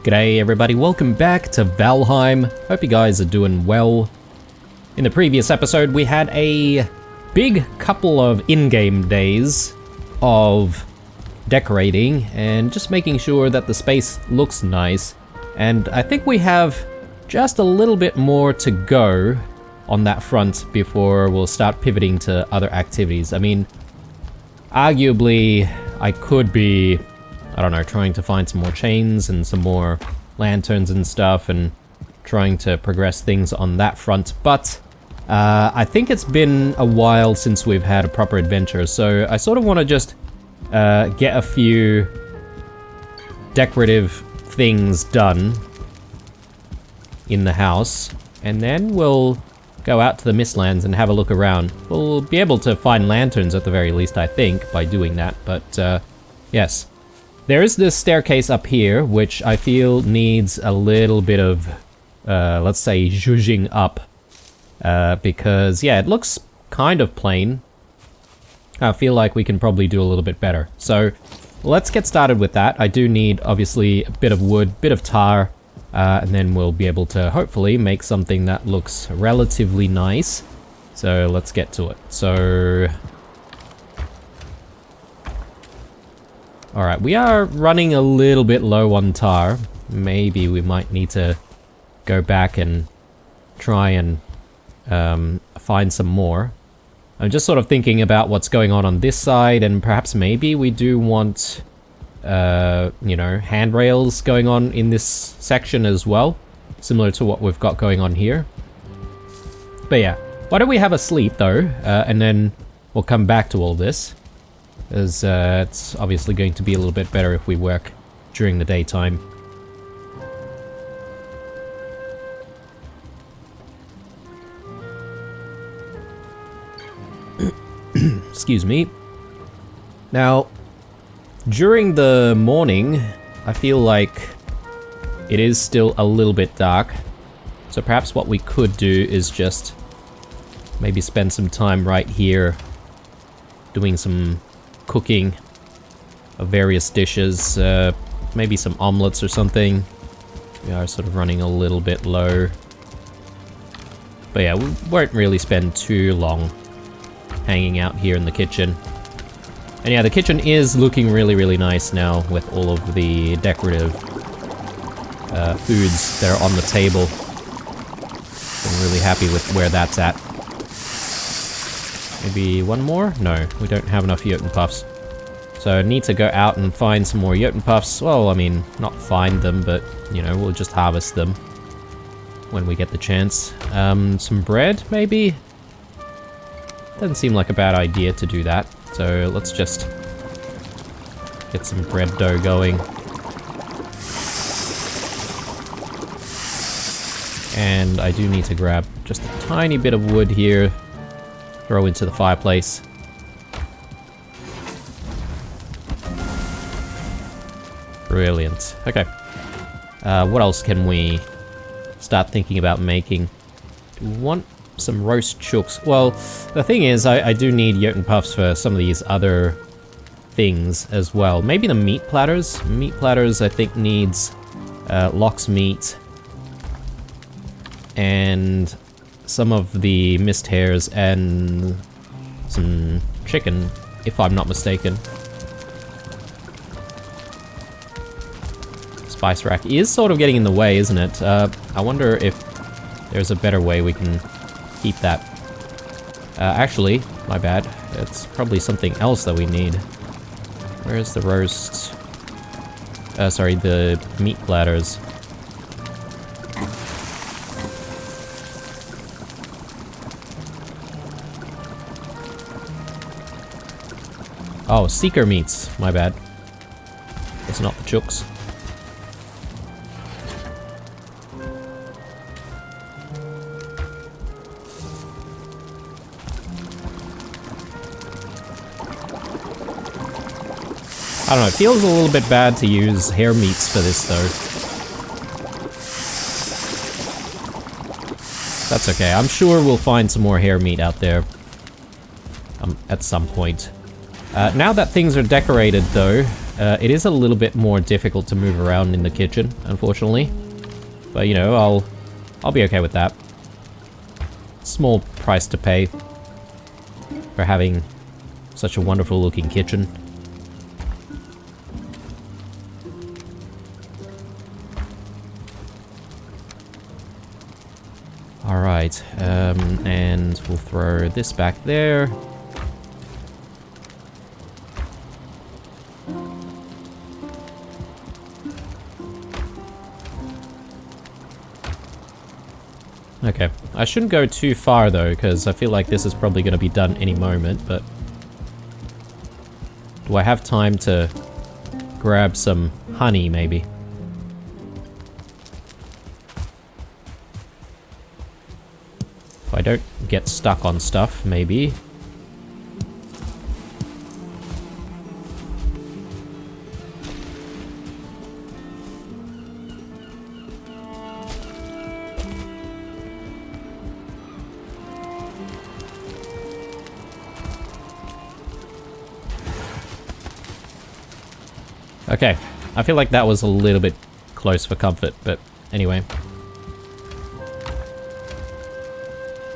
G'day everybody, welcome back to Valheim. Hope you guys are doing well. In the previous episode we had a big couple of in-game days of decorating and just making sure that the space looks nice. And I think we have just a little bit more to go on that front before we'll start pivoting to other activities. I mean, arguably I could be, I don't know, trying to find some more chains and some more lanterns and stuff and trying to progress things on that front, but I think it's been a while since we've had a proper adventure, so I sort of want to just get a few decorative things done in the house, and then we'll go out to the Mistlands and have a look around. We'll be able to find lanterns at the very least, I think, by doing that, but yes. There is this staircase up here, which I feel needs a little bit of, let's say, zhuzhing up. Because, yeah, it looks kind of plain. I feel like we can probably do a little bit better. So, let's get started with that. I do need, obviously, a bit of wood, bit of tar, and then we'll be able to, hopefully, make something that looks relatively nice. So, let's get to it. So... Alright, we are running a little bit low on tar. Maybe we might need to go back and try and find some more. I'm just sort of thinking about what's going on this side, and perhaps maybe we do want, you know, handrails going on in this section as well, similar to what we've got going on here. But yeah, why don't we have a sleep though, and then we'll come back to all this. As it's obviously going to be a little bit better if we work during the daytime. Excuse me. Now, during the morning, I feel like it is still a little bit dark. So perhaps what we could do is just maybe spend some time right here doing some cooking of various dishes, maybe some omelets or something. We are sort of running a little bit low. But yeah, we won't really spend too long hanging out here in the kitchen. And yeah, the kitchen is looking really, really nice now with all of the decorative foods that are on the table. I'm really happy with where that's at. Maybe one more? No, we don't have enough Jotun puffs. So I need to go out and find some more Jotun puffs. Well, I mean, not find them, but, you know, we'll just harvest them when we get the chance. Some bread, maybe? Doesn't seem like a bad idea to do that. So let's just get some bread dough going. And I do need to grab just a tiny bit of wood here. Throw into the fireplace. Brilliant. Okay. What else can we start thinking about making? Do we want some roast chooks? Well, the thing is, I do need Jotun puffs for some of these other things as well. Maybe the meat platters? Meat platters, I think, needs lox meat. And some of the mist hairs and some chicken, if I'm not mistaken. Spice rack is sort of getting in the way, isn't it? I wonder if there's a better way we can keep that. Actually, my bad. It's probably something else that we need. Where's the roast? Sorry, the meat platters. Oh, seeker meats. My bad. It's not the chooks. I don't know, it feels a little bit bad to use hare meats for this though. That's okay, I'm sure we'll find some more hare meat out there. At some point. Now that things are decorated though, It is a little bit more difficult to move around in the kitchen, unfortunately. But, you know, I'll be okay with that. Small price to pay for having such a wonderful looking kitchen. Alright, and we'll throw this back there. Okay, I shouldn't go too far though, because I feel like this is probably going to be done any moment, but... Do I have time to grab some honey, maybe? If I don't get stuck on stuff, maybe. Okay, I feel like that was a little bit close for comfort, but anyway.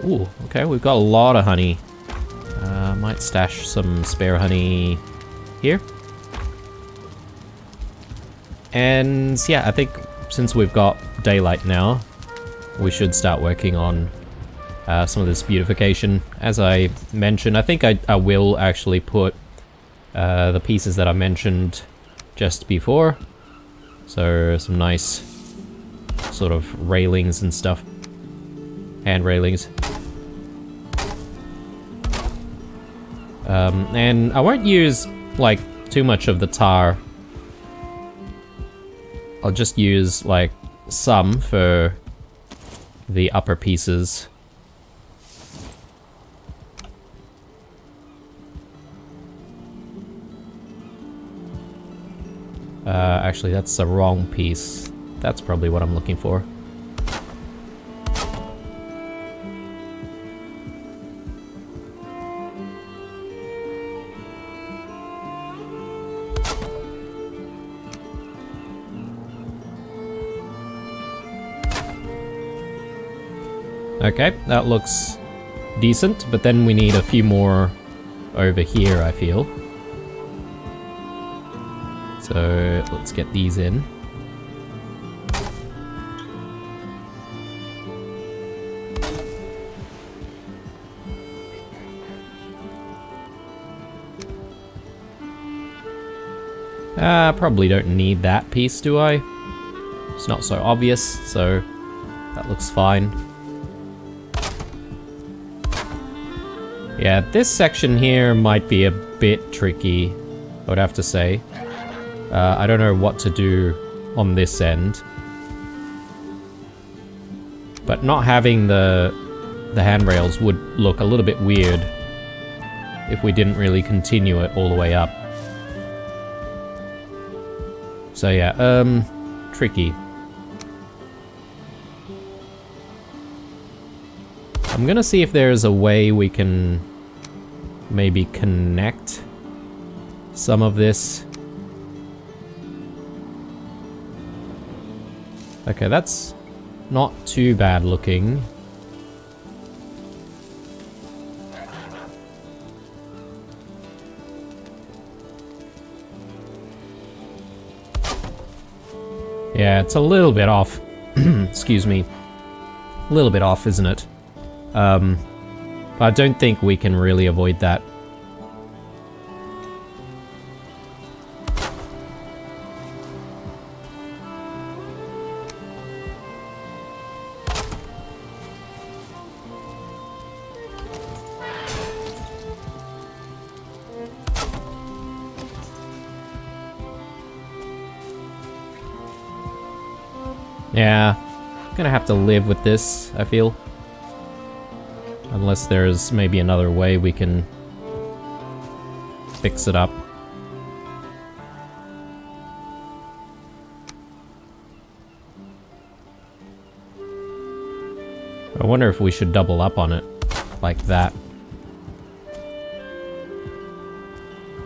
Ooh, okay, we've got a lot of honey. Might stash some spare honey here. And yeah, I think since we've got daylight now, we should start working on some of this beautification. As I mentioned, I think I will actually put the pieces that I mentioned just before. So some nice sort of railings and stuff. Hand railings. And I won't use like too much of the tar. I'll just use like some for the upper pieces. Actually, that's the wrong piece. That's probably what I'm looking for. Okay, that looks decent, but then we need a few more over here, I feel. So let's get these in. Probably don't need that piece, do I? It's not so obvious, so that looks fine. Yeah, this section here might be a bit tricky, I would have to say. I don't know what to do on this end. But not having the handrails would look a little bit weird if we didn't really continue it all the way up. So yeah, tricky. I'm gonna see if there's a way we can maybe connect some of this. Okay, that's not too bad looking. Yeah, it's a little bit off. Excuse me. A little bit off, isn't it? But I don't think we can really avoid that. Yeah, I'm gonna have to live with this, I feel. Unless there's maybe another way we can fix it up. I wonder if we should double up on it like that.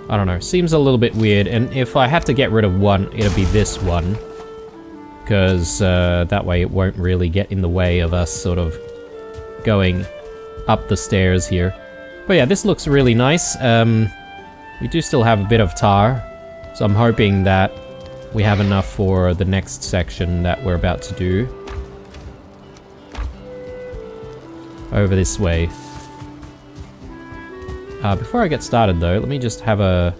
I don't know, seems a little bit weird, and if I had to get rid of one, it'll be this one. Because that way it won't really get in the way of us sort of going up the stairs here. But yeah, this looks really nice. We do still have a bit of tar, so I'm hoping that we have enough for the next section that we're about to do. Over this way. Before I get started though, let me just have a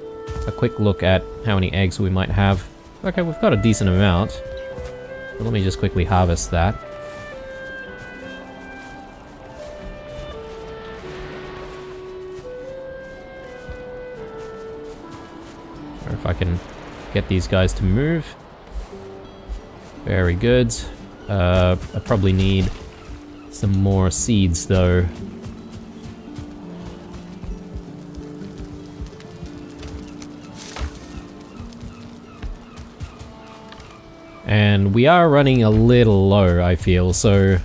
quick look at how many eggs we might have. Okay, we've got a decent amount. But let me just quickly harvest that. Or if I can get these guys to move. Very good. I probably need some more seeds though. And we are running a little low, I feel, so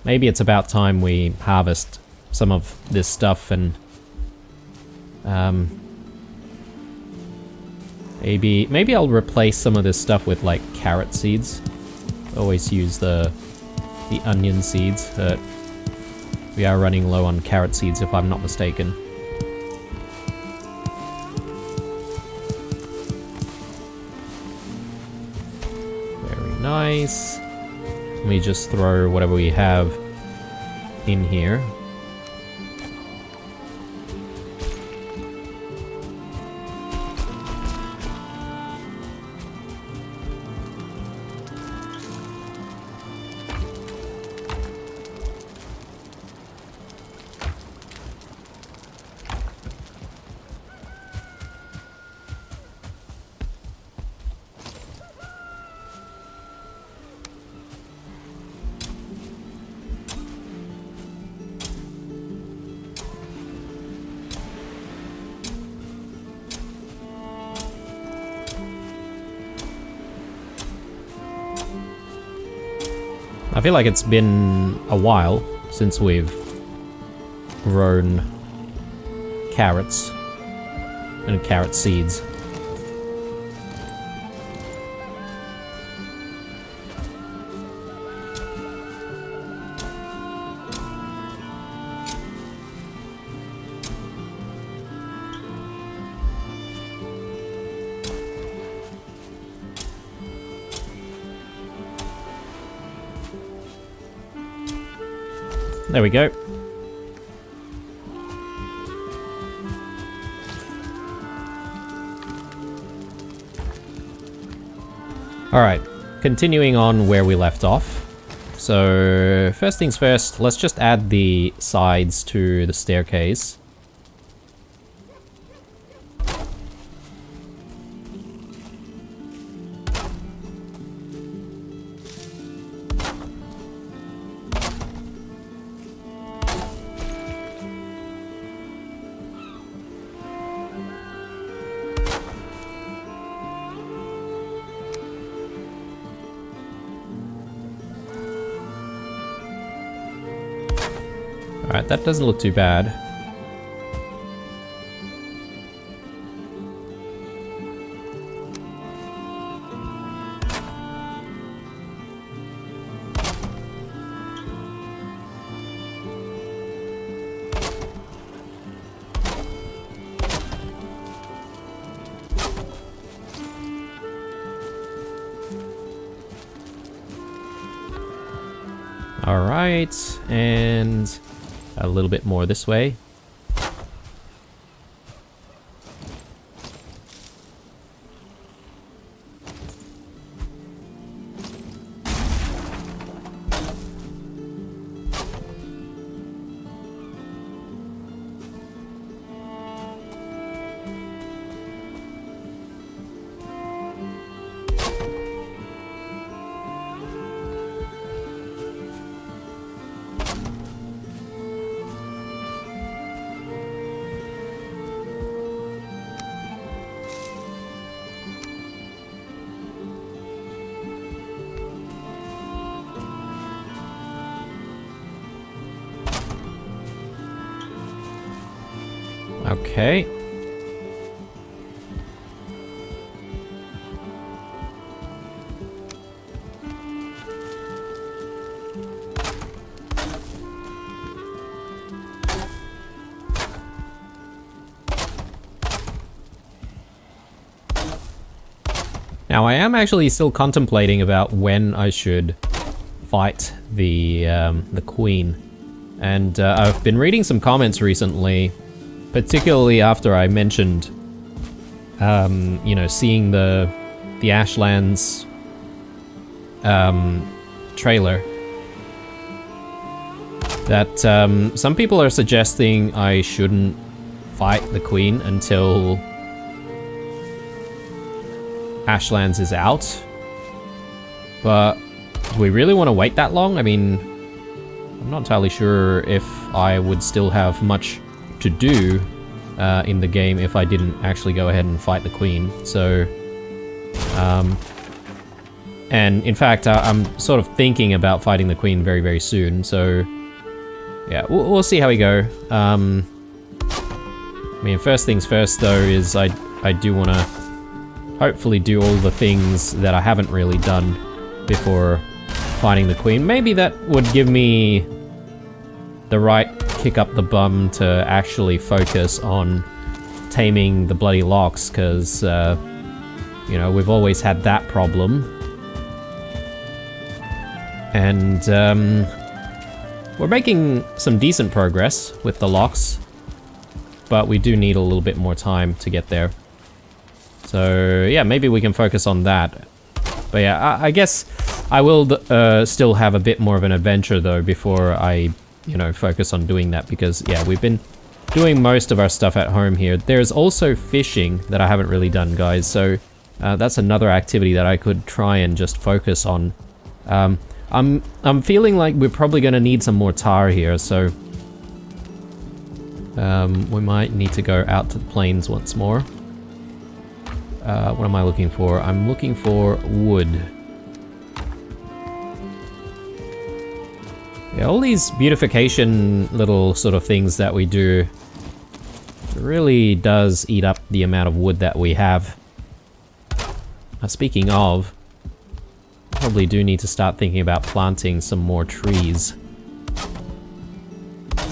maybe it's about time we harvest some of this stuff and maybe I'll replace some of this stuff with like carrot seeds. Always use the onion seeds, but we are running low on carrot seeds if I'm not mistaken. Nice. Let me just throw whatever we have in here. I feel like it's been a while since we've grown carrots and carrot seeds. There we go. Alright, continuing on where we left off. So, first things first, let's just add the sides to the staircase. Alright, that doesn't look too bad. Alright, and a little bit more this way. Okay. Now, I am actually still contemplating about when I should fight the queen. And I've been reading some comments recently, particularly after I mentioned, you know, seeing the Ashlands trailer, that some people are suggesting I shouldn't fight the queen until Ashlands is out. But do we really want to wait that long? I mean, I'm not entirely sure if I would still have much to do in the game if I didn't actually go ahead and fight the queen. So, and in fact, I'm sort of thinking about fighting the queen very, very soon. So, yeah, we'll see how we go. I mean, first things first, though, is I do want to hopefully do all the things that I haven't really done before fighting the queen. Maybe that would give me the right kick up the bum to actually focus on taming the bloody locks, because, you know, we've always had that problem. And, we're making some decent progress with the locks, but we do need a little bit more time to get there. So, yeah, maybe we can focus on that. But yeah, I guess I will still have a bit more of an adventure, though, before I, you know, focus on doing that. Because, yeah, we've been doing most of our stuff at home here. There's also fishing that I haven't really done, guys. So, that's another activity that I could try and just focus on. I'm feeling like we're probably going to need some more tar here, so we might need to go out to the plains once more. What am I looking for? I'm looking for wood. Yeah, all these beautification little sort of things that we do really does eat up the amount of wood that we have. Speaking of, probably do need to start thinking about planting some more trees.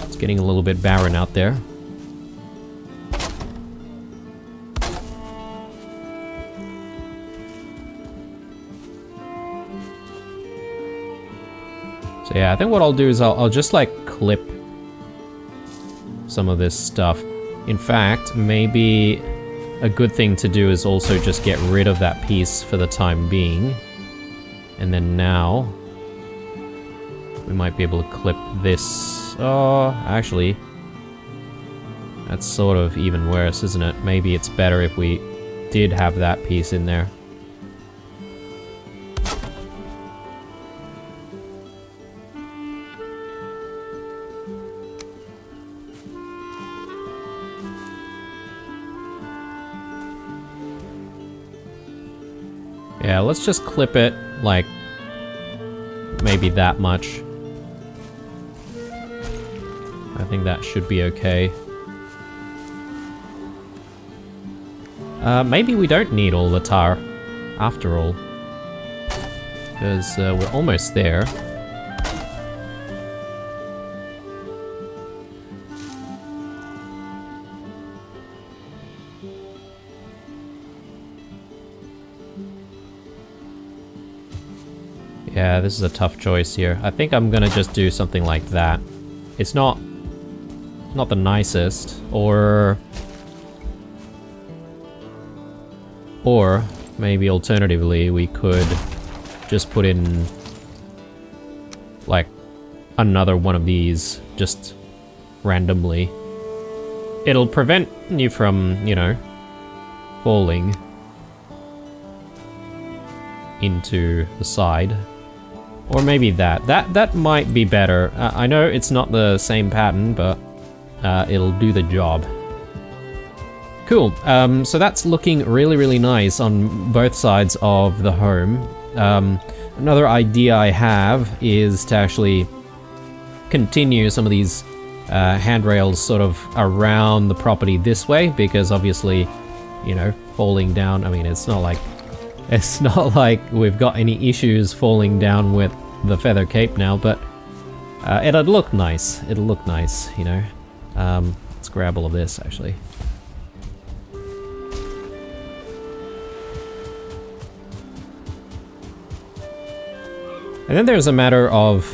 It's getting a little bit barren out there. So yeah, I think what I'll do is I'll just like clip some of this stuff. In fact, maybe a good thing to do is also just get rid of that piece for the time being. And then now, we might be able to clip this. Oh, actually, that's sort of even worse, isn't it? Maybe it's better if we did have that piece in there. Yeah, let's just clip it, like, maybe that much. I think that should be okay. Maybe we don't need all the tar, after all. Because we're almost there. Yeah, this is a tough choice here. I think I'm gonna just do something like that. It's not the nicest, or maybe alternatively we could just put in like another one of these just randomly. It'll prevent you from, you know, falling into the side. Or maybe that might be better. I know it's not the same pattern, but it'll do the job. Cool, so that's looking really, really nice on both sides of the home. Another idea I have is to actually continue some of these handrails sort of around the property this way, because obviously, you know, falling down, I mean, it's not like we've got any issues falling down with the feather cape now, but it'll look nice. It'll look nice, you know. Let's grab all of this, actually. And then there's a matter of,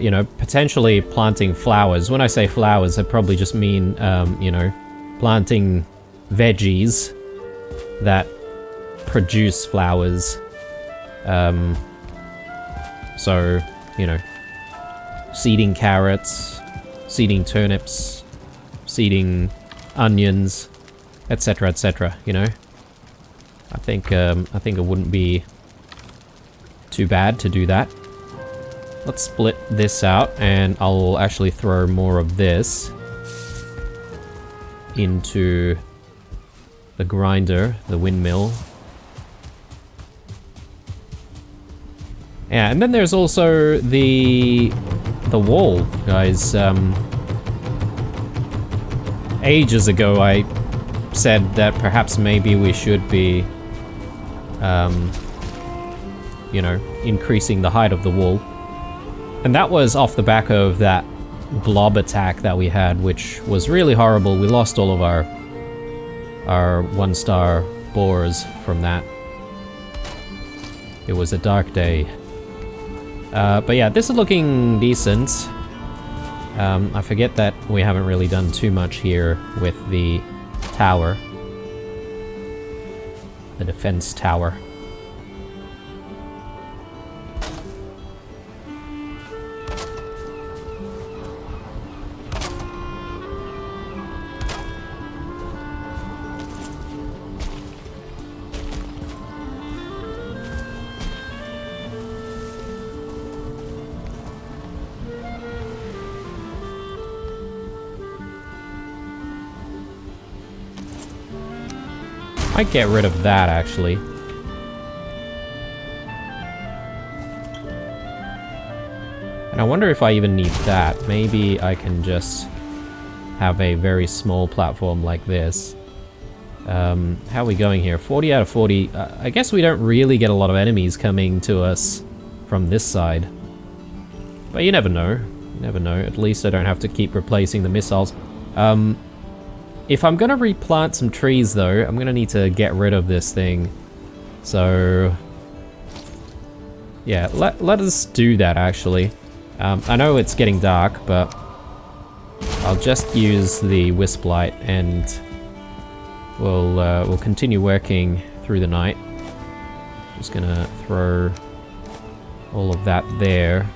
you know, potentially planting flowers. When I say flowers, I probably just mean, you know, planting veggies that produce flowers. So, you know, seeding carrots, seeding turnips, seeding onions, etc., you know. I think it wouldn't be too bad to do that. Let's split this out, and I'll actually throw more of this into the grinder, the windmill. Yeah, and then there's also the wall, guys. Ages ago, I said that perhaps maybe we should be, you know, increasing the height of the wall. And that was off the back of that blob attack that we had, which was really horrible. We lost all of our 1-star boars from that. It was a dark day. But yeah, this is looking decent. I forget that we haven't really done too much here with the tower. The defense tower. Might get rid of that, actually. And I wonder if I even need that. Maybe I can just have a very small platform like this. How are we going here? 40 out of 40. I guess we don't really get a lot of enemies coming to us from this side. But you never know. You never know. At least I don't have to keep replacing the missiles. If I'm gonna replant some trees, though, I'm gonna need to get rid of this thing. So yeah, let us do that, actually. I know it's getting dark, but I'll just use the wisp light, and we'll continue working through the night. Just gonna throw all of that there.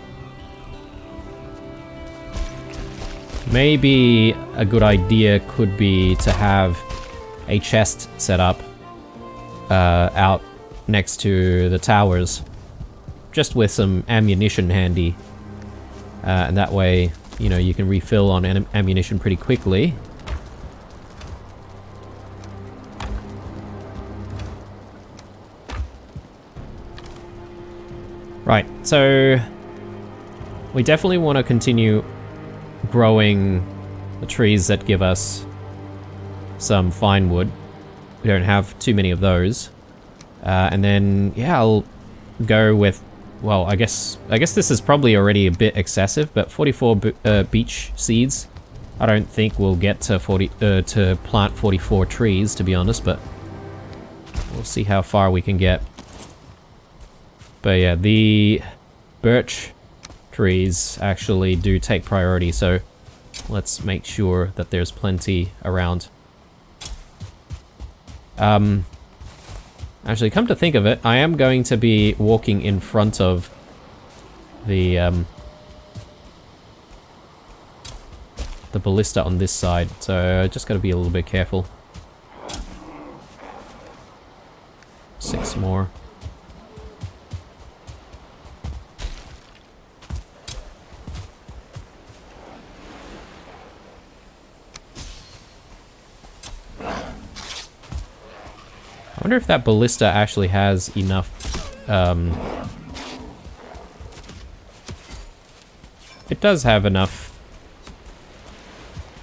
Maybe a good idea could be to have a chest set up out next to the towers, just with some ammunition handy, and that way, you know, you can refill on ammunition pretty quickly. Right, so we definitely want to continue growing the trees that give us some fine wood. We don't have too many of those. And then, yeah, I'll go with, well, I guess this is probably already a bit excessive, but 44 beech seeds. I don't think we'll get to to plant 44 trees, to be honest, but we'll see how far we can get. But yeah, the birch trees actually do take priority, so let's make sure that there's plenty around. Actually, come to think of it, I am going to be walking in front of the ballista on this side, so just gotta be a little bit careful. 6 more. I wonder if that ballista actually has enough, it does have enough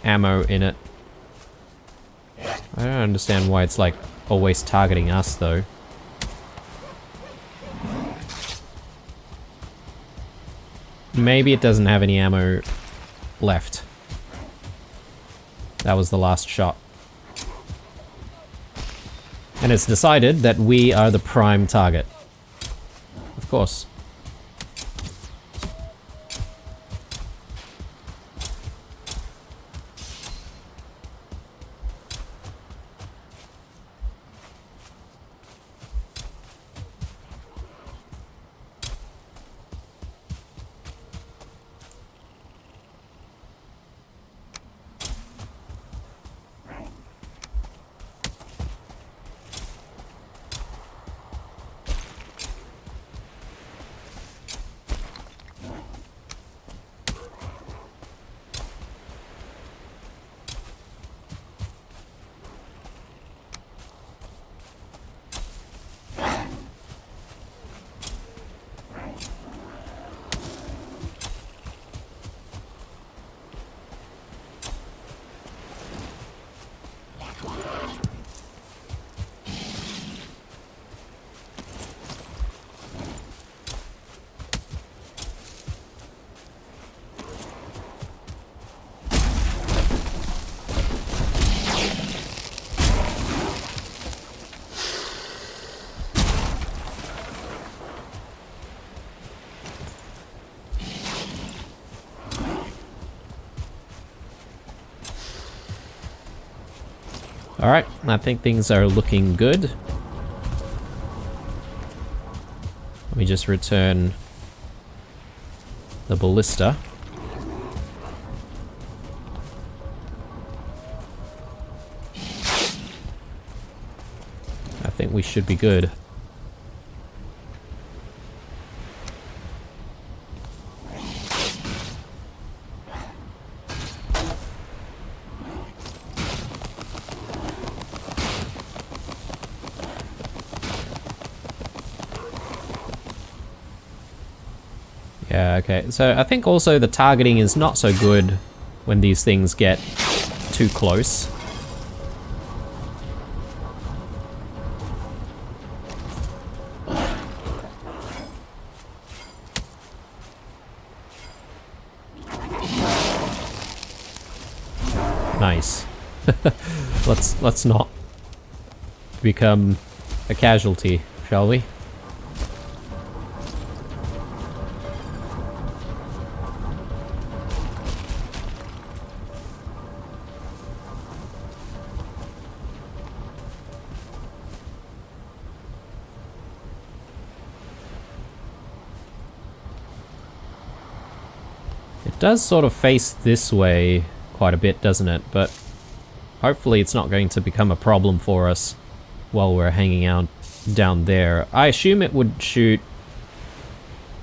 ammo in it. I don't understand why it's, like, always targeting us, though. Maybe it doesn't have any ammo left. That was the last shot. And it's decided that we are the prime target. Of course. Alright, I think things are looking good. Let me just return the ballista. I think we should be good. Yeah, okay. So I think also the targeting is not so good when these things get too close. Nice. Let's not become a casualty, shall we? It does sort of face this way quite a bit, doesn't it? But hopefully it's not going to become a problem for us while we're hanging out down there. I assume it would shoot...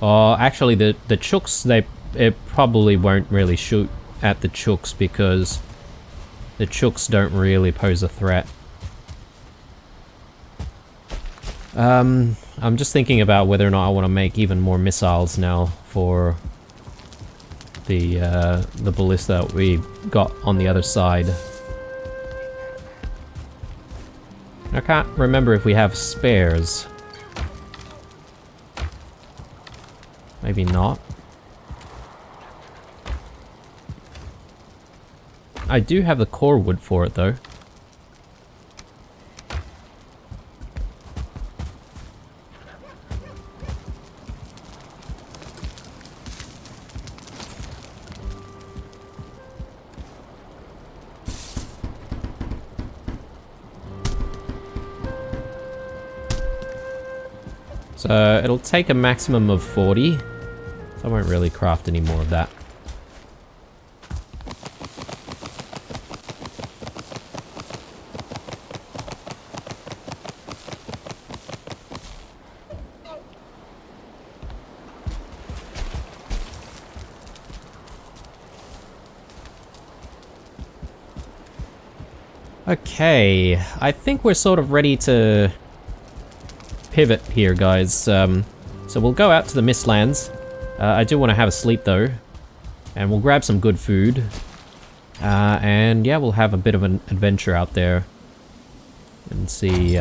Oh, actually the chooks, it probably won't really shoot at the chooks because the chooks don't really pose a threat. I'm just thinking about whether or not I want to make even more missiles now for the ballista that we got on the other side. I can't remember if we have spares. Maybe not. I do have the core wood for it though. So it'll take a maximum of 40. So I won't really craft any more of that. Okay, I think we're sort of ready to pivot here, guys. So we'll go out to the Mistlands. I do want to have a sleep though, and we'll grab some good food. And yeah, we'll have a bit of an adventure out there and see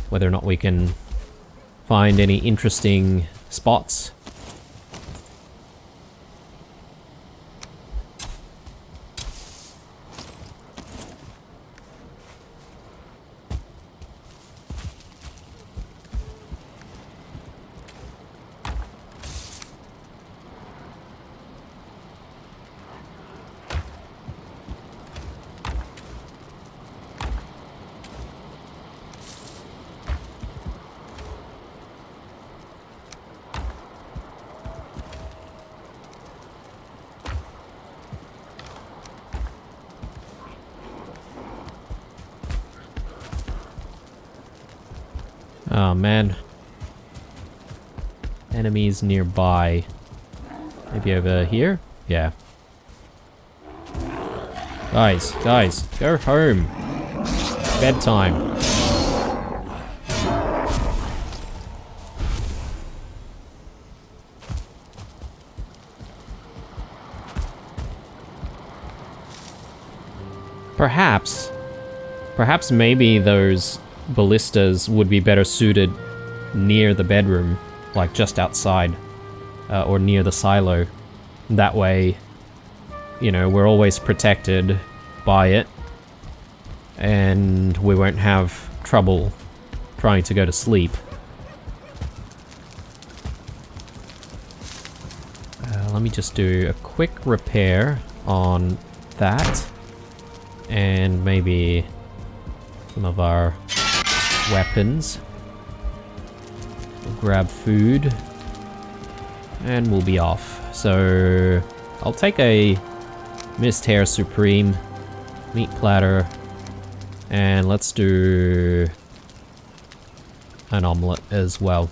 whether or not we can find any interesting spots. Oh man. Enemies nearby. Maybe over here? Yeah. Guys, go home. Bedtime. Perhaps maybe those ballistas would be better suited near the bedroom, like just outside, or near the silo. That way, you know, we're always protected by it, and we won't have trouble trying to go to sleep. Let me just do a quick repair on that. And maybe some of our weapons. We'll grab food. And we'll be off. So I'll take a Mist Hair Supreme, meat platter, and let's do an omelette as well.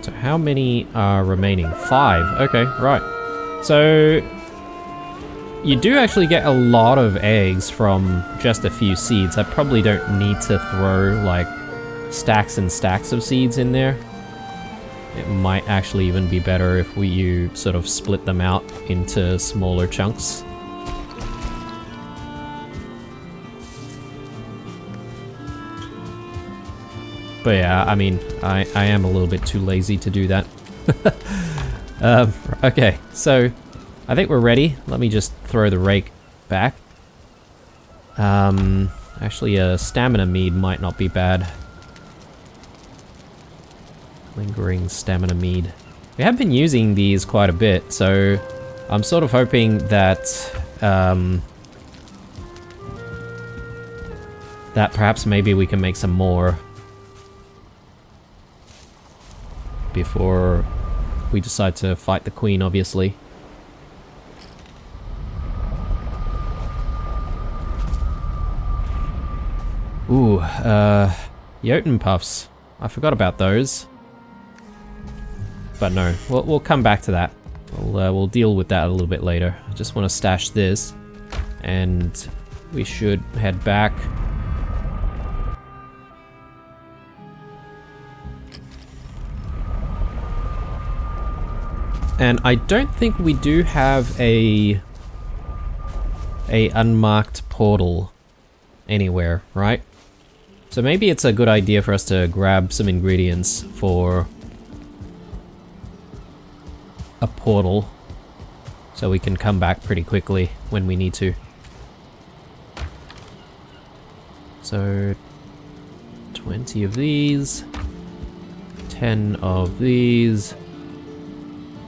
So how many are remaining? 5. Okay, right. So you do actually get a lot of eggs from just a few seeds. I probably don't need to throw like stacks and stacks of seeds in there. It might actually even be better if you sort of split them out into smaller chunks. But yeah, I mean, I am a little bit too lazy to do that. Okay, so I think we're ready. Let me just throw the rake back. Actually, a stamina mead might not be bad. Lingering stamina mead. We have been using these quite a bit, so I'm sort of hoping that that perhaps maybe we can make some more before we decide to fight the queen, obviously. Ooh, Jotun puffs. I forgot about those. But no, we'll come back to that. We'll deal with that a little bit later. I just want to stash this, and we should head back. And I don't think we do have a unmarked portal anywhere, right? So maybe it's a good idea for us to grab some ingredients for a portal so we can come back pretty quickly when we need to. So 20 of these, 10 of these,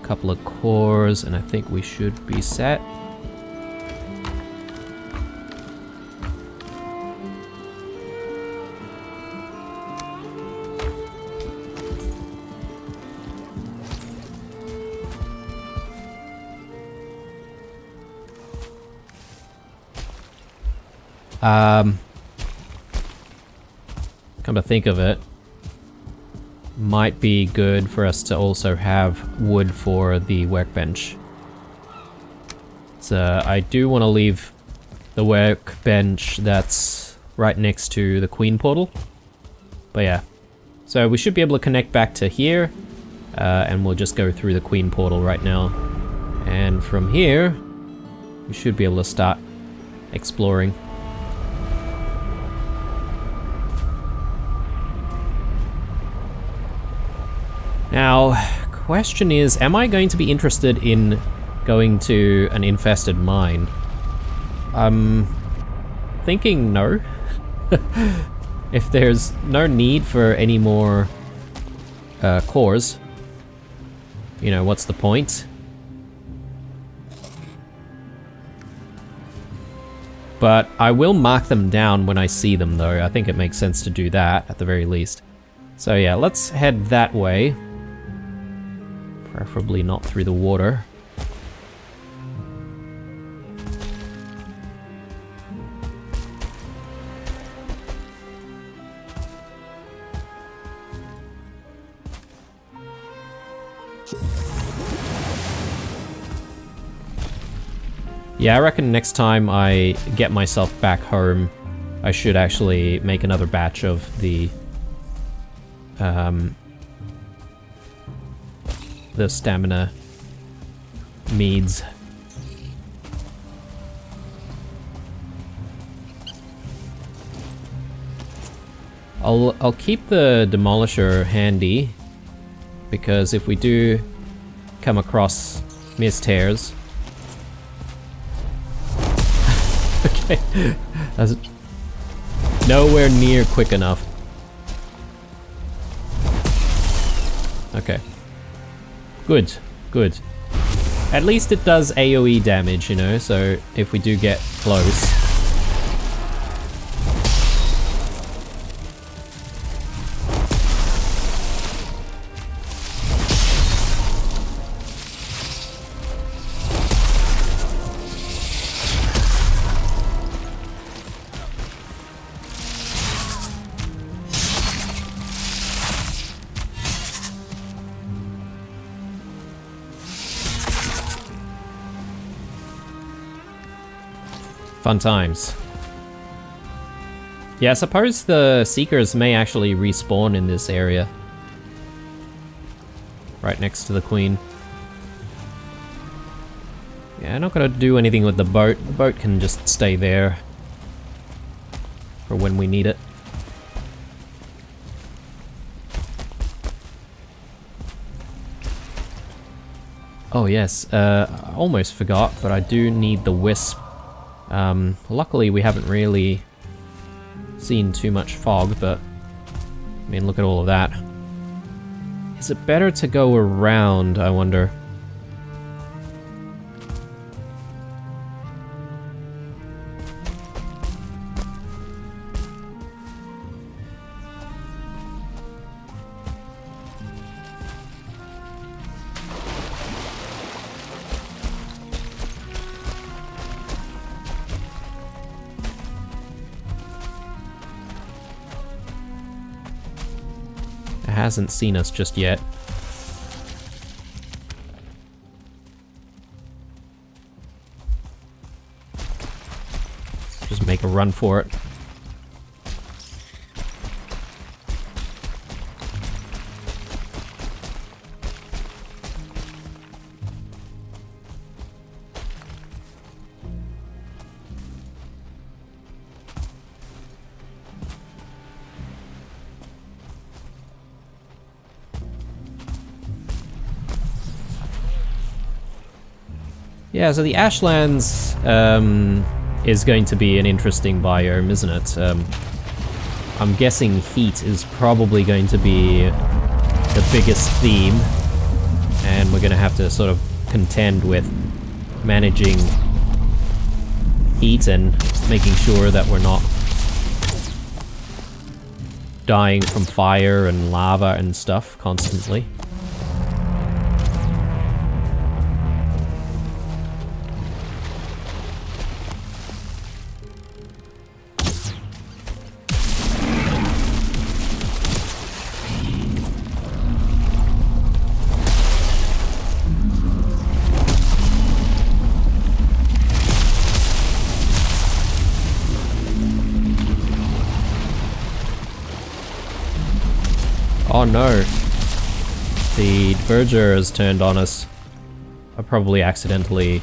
couple of cores, and I think we should be set. Come to think of it, might be good for us to also have wood for the workbench. So I do want to leave the workbench that's right next to the queen portal. But yeah, so we should be able to connect back to here, and we'll just go through the queen portal right now. And from here, we should be able to start exploring. Now, question is, am I going to be interested in going to an infested mine? I'm thinking no. If there's no need for any more cores, you know, what's the point? But I will mark them down when I see them, though. I think it makes sense to do that, at the very least. So yeah, let's head that way. Preferably not through the water. Yeah, I reckon next time I get myself back home, I should actually make another batch of the stamina meads. I'll keep the demolisher handy, because if we do come across mist hairs... Okay, that's nowhere near quick enough. Okay. Good, good. At least it does AoE damage, you know, so if we do get close... Fun times. Yeah, I suppose the Seekers may actually respawn in this area. Right next to the Queen. Yeah, I'm not gonna do anything with the boat. The boat can just stay there for when we need it. Oh yes, I almost forgot, but I do need the Wisp. Luckily we haven't really seen too much fog, but I mean, look at all of that. Is it better to go around, I wonder? Hasn't seen us just yet. Just make a run for it. Yeah, so the Ashlands is going to be an interesting biome, isn't it? I'm guessing heat is probably going to be the biggest theme, and we're going to have to sort of contend with managing heat and making sure that we're not dying from fire and lava and stuff constantly. Oh no, the Verger has turned on us. I probably accidentally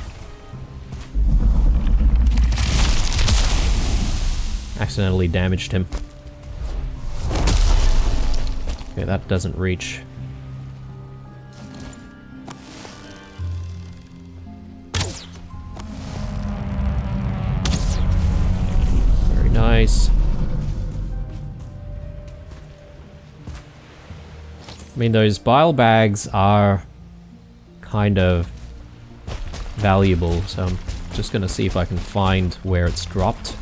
damaged him. Okay, that doesn't reach. Very nice. I mean, those bile bags are kind of valuable, so I'm just gonna see if I can find where it's dropped.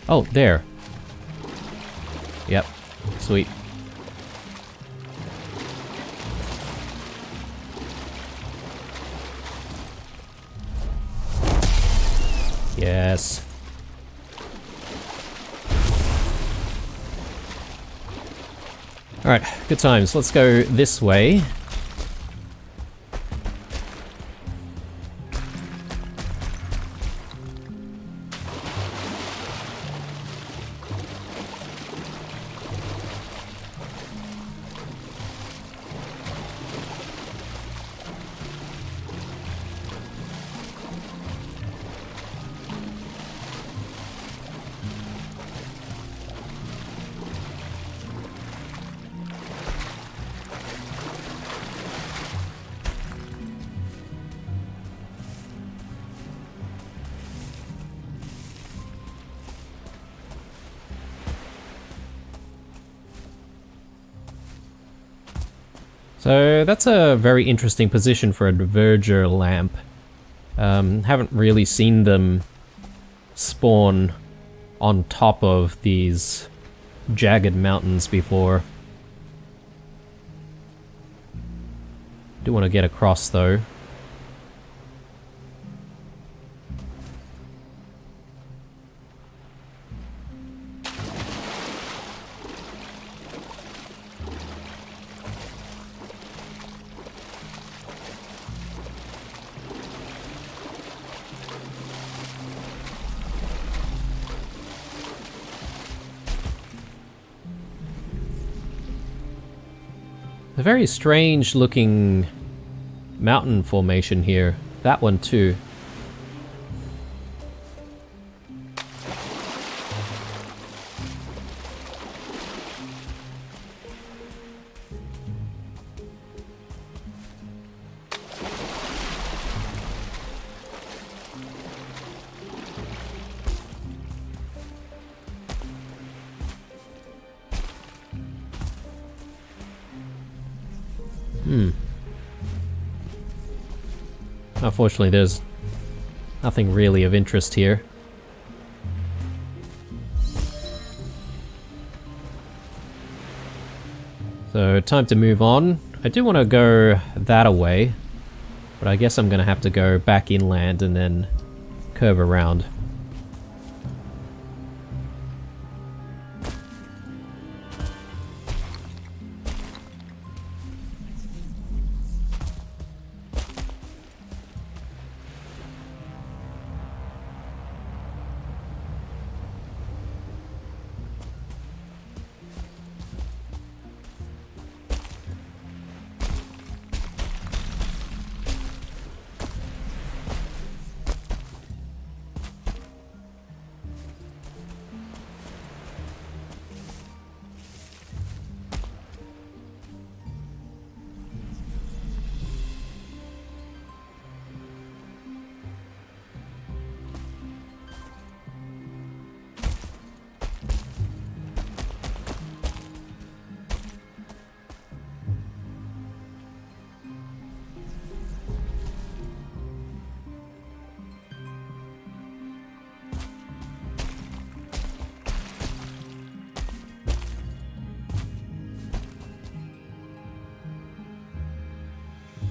Oh, there. Yep. Sweet. Yes. Alright, good times. Let's go this way. So that's a very interesting position for a diverger lamp. Haven't really seen them spawn on top of these jagged mountains before. Do want to get across though. A very strange looking mountain formation here. That one too. Unfortunately, there's nothing really of interest here. So, time to move on. I do want to go that away, but I guess I'm going to have to go back inland and then curve around.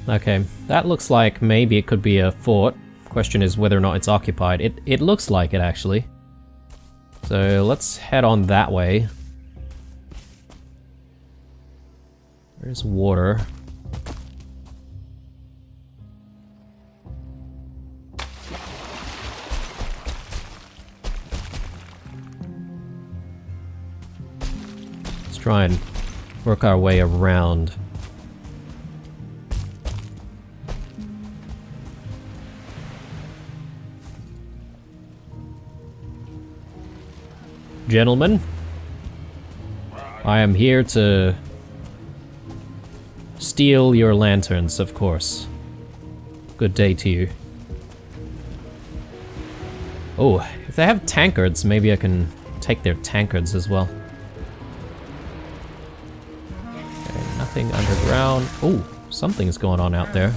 Okay, that looks like maybe it could be a fort. Question is whether or not it's occupied. It looks like it, actually. So let's head on that way. There's water. Let's try and work our way around. Gentlemen, I am here to steal your lanterns, of course. Good day to you. Oh, if they have tankards, maybe I can take their tankards as well. Okay, nothing underground. Oh, something's going on out there.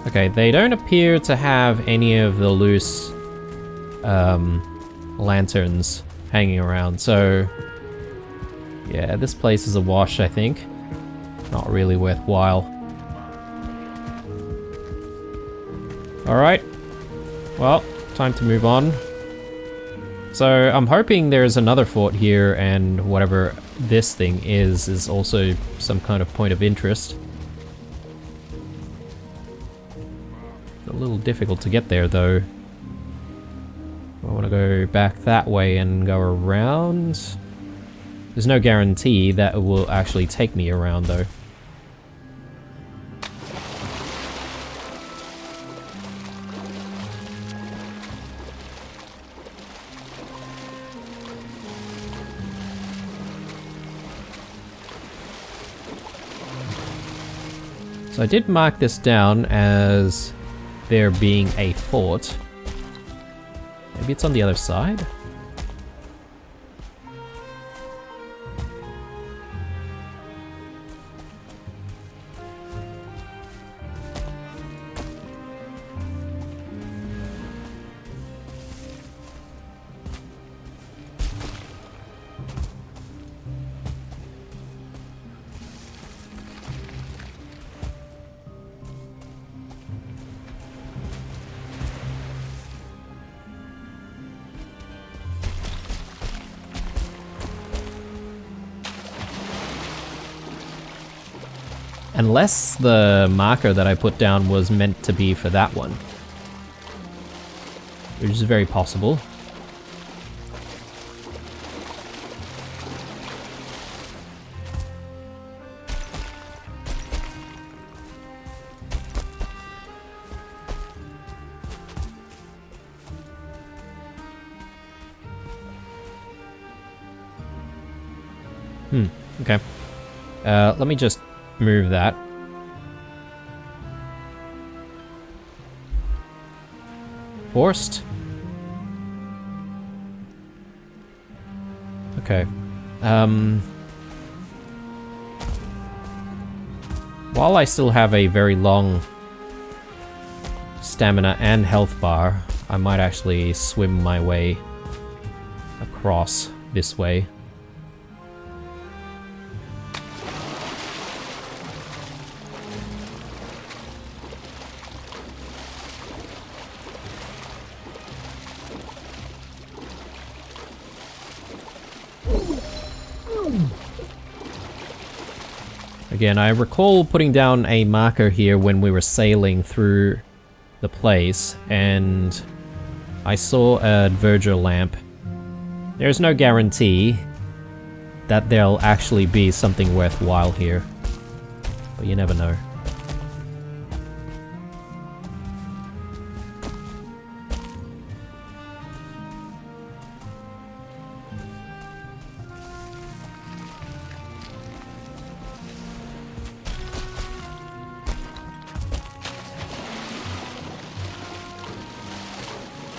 Okay, they don't appear to have any of the loose lanterns hanging around, so Yeah, this place is a wash, I think. Not really worthwhile. Alright. Well, time to move on. So, I'm hoping there's another fort here, and whatever this thing is also some kind of point of interest. A little difficult to get there, though. I want to go back that way and go around. There's no guarantee that it will actually take me around, though. So I did mark this down as there being a fort. Maybe it's on the other side? Unless the marker that I put down was meant to be for that one. Which is very possible. Okay. Let me just move that. Forced? Okay. While I still have a very long stamina and health bar, I might actually swim my way across this way. Again, I recall putting down a marker here when we were sailing through the place, and I saw a verger lamp. There's no guarantee that there'll actually be something worthwhile here, but you never know.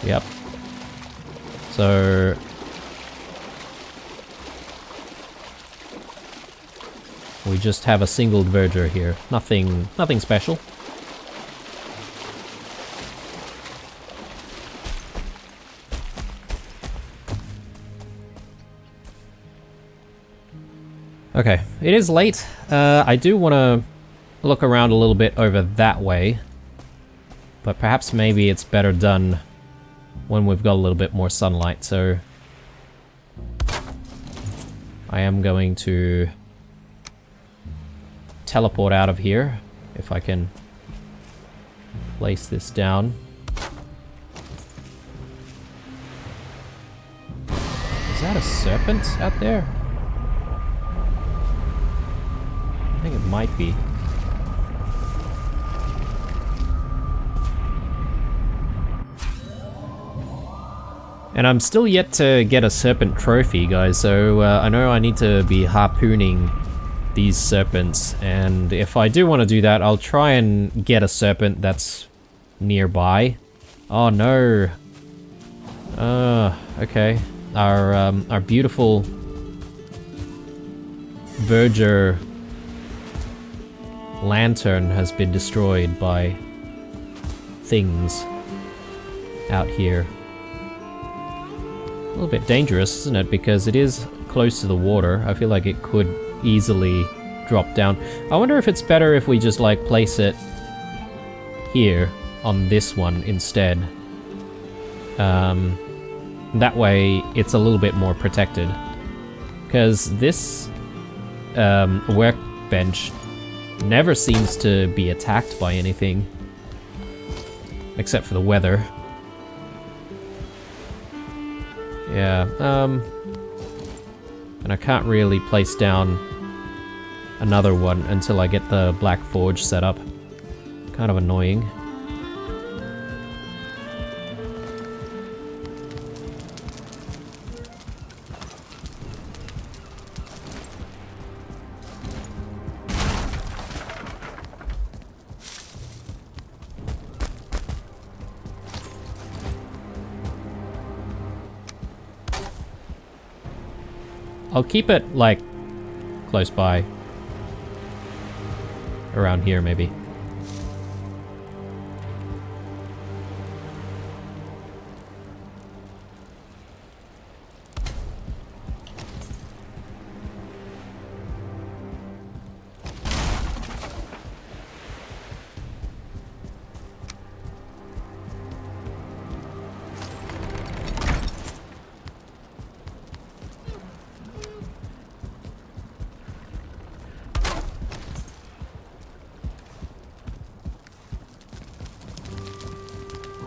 Yep. So we just have a single verger here. Nothing special. Okay, it is late. I do want to look around a little bit over that way, but perhaps maybe it's better done when we've got a little bit more sunlight, so I am going to teleport out of here, if I can place this down. Is that a serpent out there? I think it might be. And I'm still yet to get a serpent trophy, guys, so I know I need to be harpooning these serpents, and if I do want to do that, I'll try and get a serpent that's nearby. Oh no. Okay. Our beautiful verger lantern has been destroyed by things out here. A little bit dangerous, isn't it? Because it is close to the water. I feel like it could easily drop down. I wonder if it's better if we just like place it here on this one instead. That way it's a little bit more protected. Because this workbench never seems to be attacked by anything. Except for the weather. Yeah, and I can't really place down another one until I get the Black Forge set up. Kind of annoying. I'll keep it, like, close by. Around here, maybe.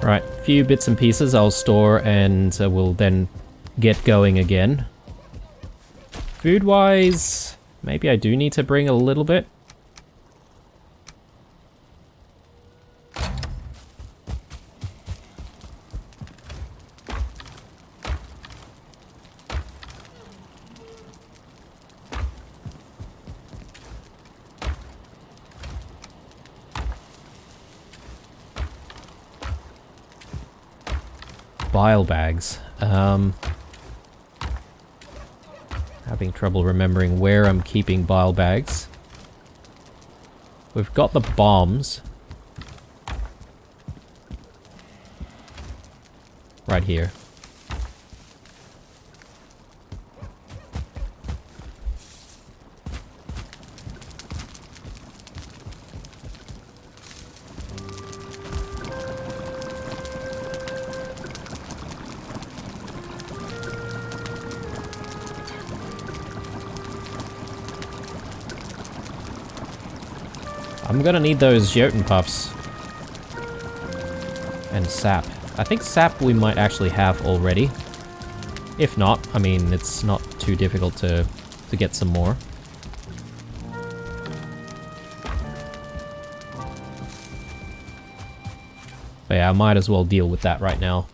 Right, a few bits and pieces I'll store and we'll then get going again. Food-wise, maybe I do need to bring a little bit. Bile bags. Having trouble remembering where I'm keeping bile bags. We've got the bombs. Right here. I'm gonna need those Jotun puffs. And sap. I think sap we might actually have already. If not, I mean, it's not too difficult to get some more. But yeah, I might as well deal with that right now.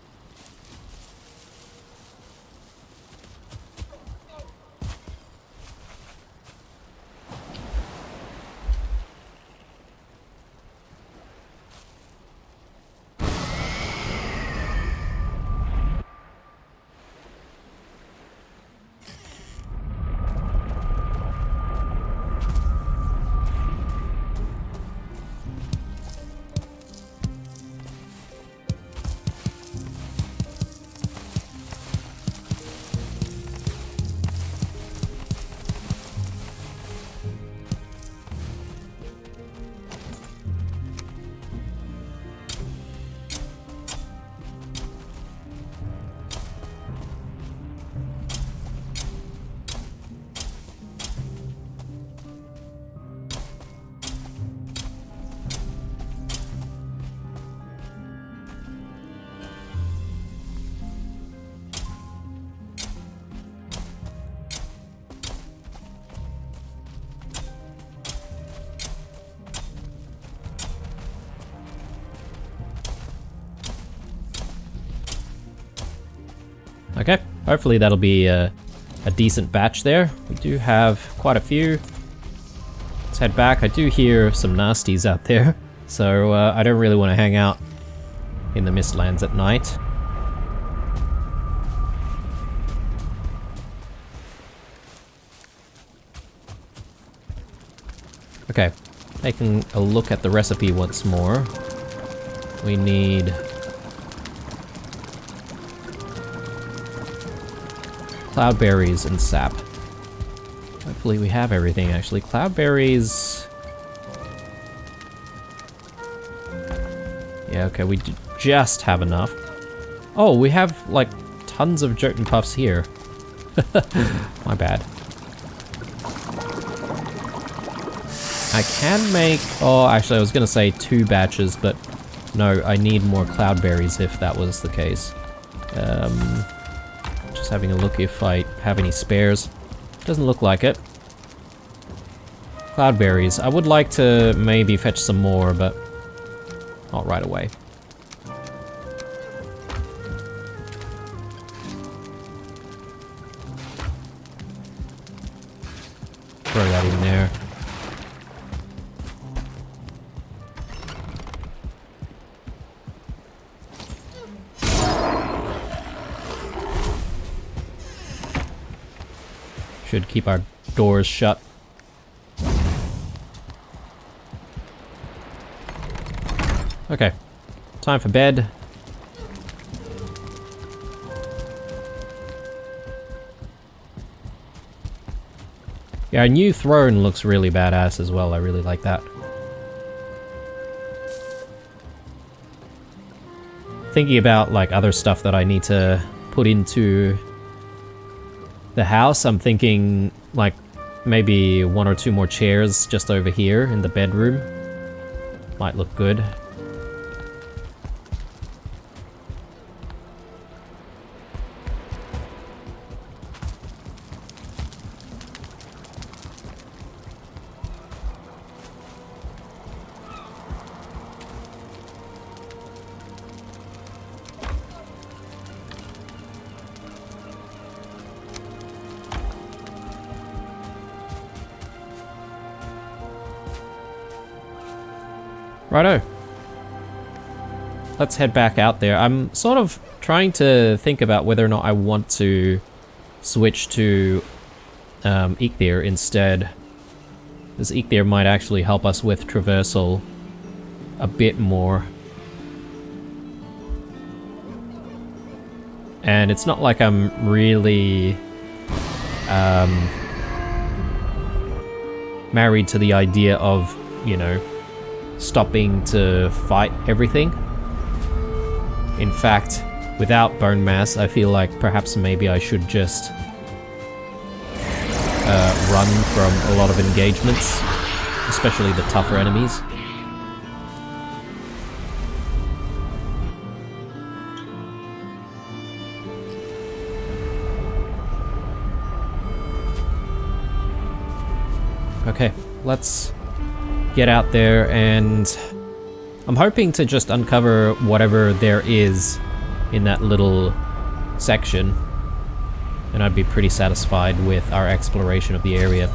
Okay, hopefully that'll be a decent batch there. We do have quite a few. Let's head back. I do hear some nasties out there, so I don't really want to hang out in the Mistlands at night. Okay, taking a look at the recipe once more. We need cloudberries and sap. Hopefully we have everything, actually. Cloudberries... Yeah, okay, we just have enough. Oh, we have, like, tons of Jotun Puffs here. My bad. I can make... Oh, actually, I was gonna say 2 batches, but no, I need more cloudberries if that was the case. Just having a look if I have any spares. Doesn't look like it. Cloudberries. I would like to maybe fetch some more, but not right away. Throw that in there. Should keep our doors shut. Okay, time for bed. Yeah, our new throne looks really badass as well. I really like that. Thinking about like other stuff that I need to put into the house, I'm thinking like maybe 1 or 2 more chairs just over here in the bedroom. Might look good. Righto. Let's head back out there. I'm sort of trying to think about whether or not I want to switch to Eikthyr instead. Because Eikthyr might actually help us with traversal a bit more. And it's not like I'm really married to the idea of, you know, stopping to fight everything. In fact, without bone mass, I feel like perhaps maybe I should just run from a lot of engagements, especially the tougher enemies. Okay, let's get out there, and I'm hoping to just uncover whatever there is in that little section, and I'd be pretty satisfied with our exploration of the area.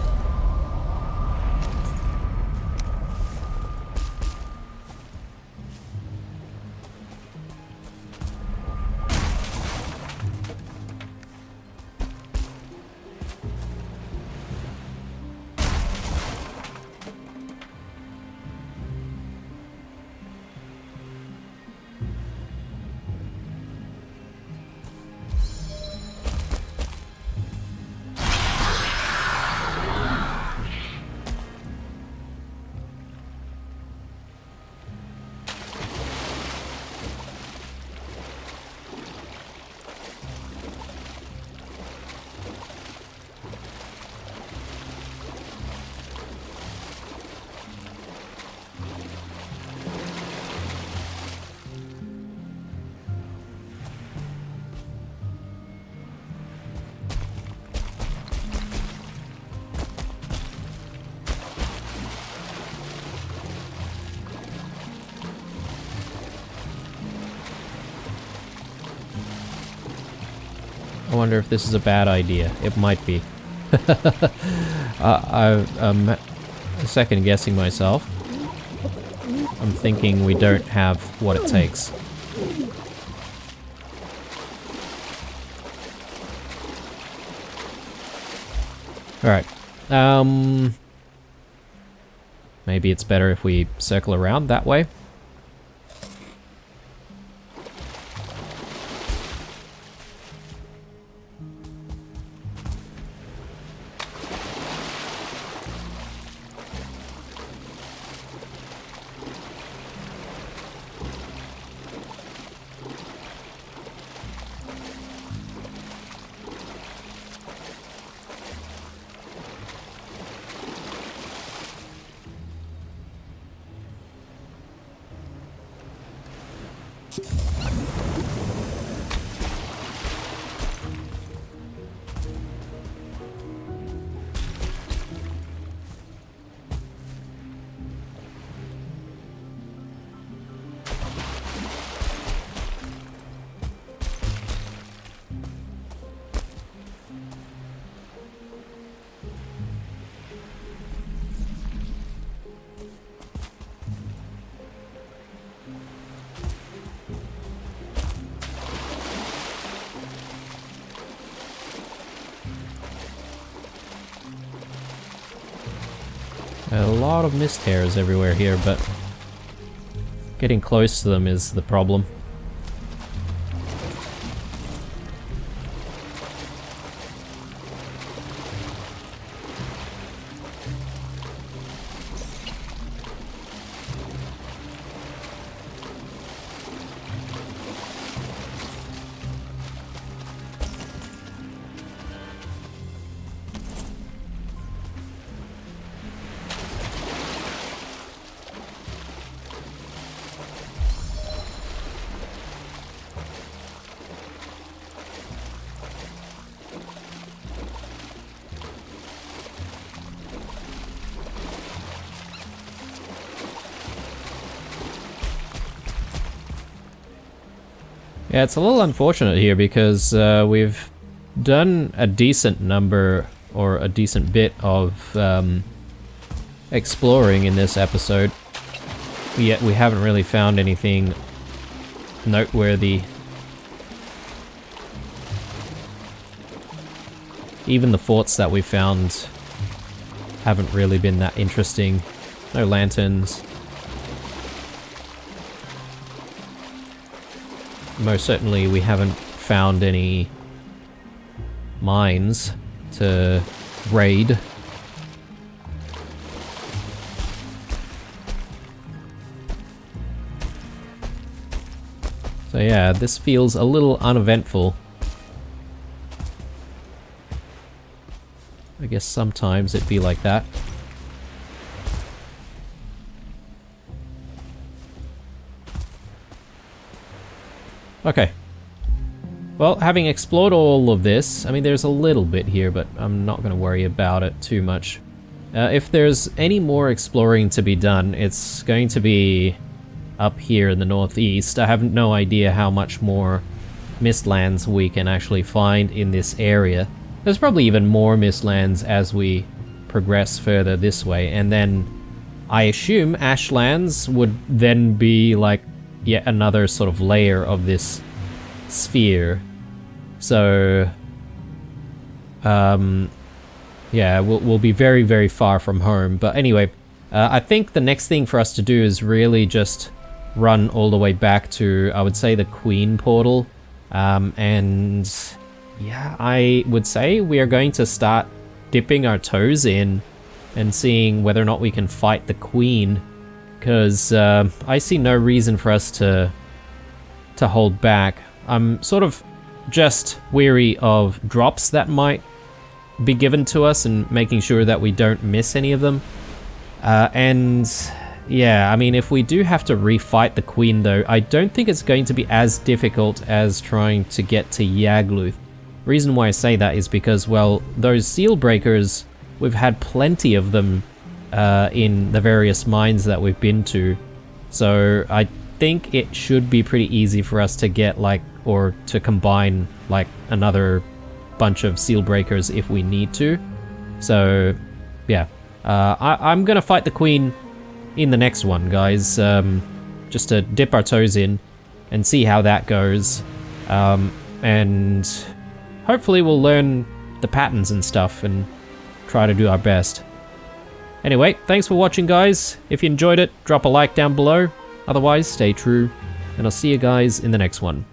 I wonder if this is a bad idea. It might be. I'm second guessing myself. I'm thinking we don't have what it takes. Alright. Maybe it's better if we circle around that way. A lot of mist hairs everywhere here, but getting close to them is the problem. Yeah, it's a little unfortunate here because we've done a decent number or a decent bit of exploring in this episode, yet we haven't really found anything noteworthy. Even the forts that we found haven't really been that interesting. No lanterns. Most certainly we haven't found any mines to raid. So yeah, this feels a little uneventful. I guess sometimes it'd be like that. Okay. Well, having explored all of this, I mean, there's a little bit here, but I'm not going to worry about it too much. If there's any more exploring to be done, it's going to be up here in the northeast. I have no idea how much more Mistlands we can actually find in this area. There's probably even more Mistlands as we progress further this way, and then I assume Ashlands would then be like yet another sort of layer of this sphere. So yeah, we'll be very, very far from home. But anyway, I think the next thing for us to do is really just run all the way back to, I would say, the Queen portal. And yeah, I would say we are going to start dipping our toes in and seeing whether or not we can fight the Queen. Because I see no reason for us to hold back. I'm sort of just weary of drops that might be given to us and making sure that we don't miss any of them. And yeah, I mean, if we do have to refight the Queen though, I don't think it's going to be as difficult as trying to get to Yagluth. Reason why I say that is because, well, those seal breakers, we've had plenty of them in the various mines that we've been to. So I think it should be pretty easy for us to get like, or to combine like another bunch of seal breakers if we need to. So yeah, I'm gonna fight the Queen in the next one, guys, just to dip our toes in and see how that goes, and hopefully we'll learn the patterns and stuff and try to do our best. Anyway, thanks for watching, guys. If you enjoyed it, drop a like down below. Otherwise, stay true, and I'll see you guys in the next one.